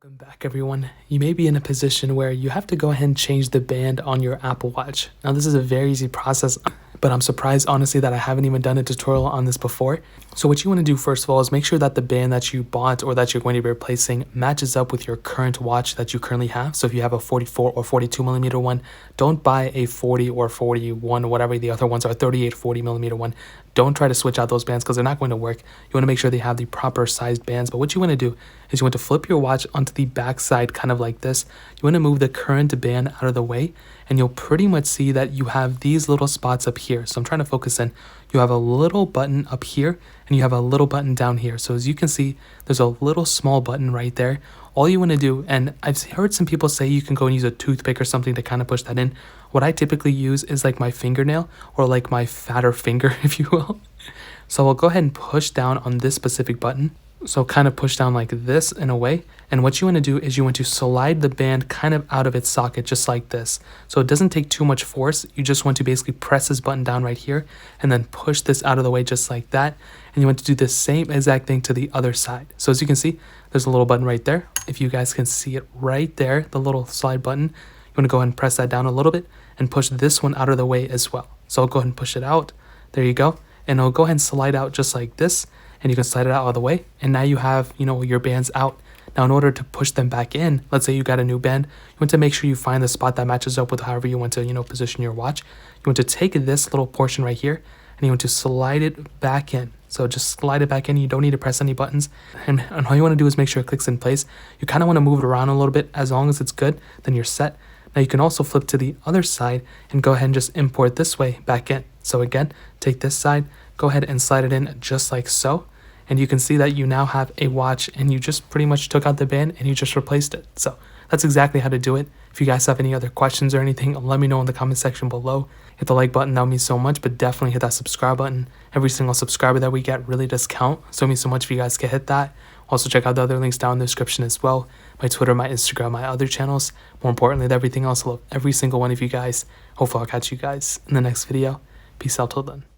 Welcome back, everyone. You may be in a position where you have to go ahead and change the band on your Apple Watch. Now, this is a very easy process, but I'm surprised, honestly, that I haven't even done a tutorial on this before. So what you want to do, first of all, is make sure that the band that you bought or that you're going to be replacing matches up with your current watch that you currently have. So if you have a 44 or 42 millimeter one, don't buy a 40 or 41, whatever the other ones are, 38, 40 millimeter one. Don't try to switch out those bands because they're not going to work. You want to make sure they have the proper sized bands. But what you want to do is you want to flip your watch onto the back side, kind of like this. You want to move the current band out of the way, and you'll pretty much see that you have these little spots up here. So I'm trying to focus in. You have a little button up here, and you have a little button down here. So as you can see, there's a little small button right there. All you want to do, and I've heard some people say you can go and use a toothpick or something to kind of push that in. What I typically use is like my fingernail or like my fatter finger, if you will. So I'll go ahead and push down on this specific button. So kind of push down like this in a way. And what you want to do is you want to slide the band kind of out of its socket, just like this. So it doesn't take too much force. You just want to basically press this button down right here and then push this out of the way just like that. And you want to do the same exact thing to the other side. So as you can see, there's a little button right there. If you guys can see it right there, the little slide button, you want to go ahead and press that down a little bit and push this one out of the way as well. So I'll go ahead and push it out. There you go. And it'll go ahead and slide out just like this. And you can slide it out of the way. And now you have, your bands out. Now, in order to push them back in, let's say you got a new band, you want to make sure you find the spot that matches up with however you want to, position your watch. You want to take this little portion right here and you want to slide it back in. So just slide it back in. You don't need to press any buttons. And all you want to do is make sure it clicks in place. You kind of want to move it around a little bit. As long as it's good, then you're set. Now you can also flip to the other side and go ahead and just import this way back in. So again, take this side, go ahead and slide it in just like so. And you can see that you now have a watch and you just pretty much took out the band and you just replaced it. So that's exactly how to do it. If you guys have any other questions or anything, let me know in the comment section below. Hit the like button, that would mean so much, but definitely hit that subscribe button. Every single subscriber that we get really does count. So it means so much if you guys can hit that. Also check out the other links down in the description as well. My Twitter, my Instagram, my other channels. More importantly than everything else, I love every single one of you guys. Hopefully I'll catch you guys in the next video. Peace out till then.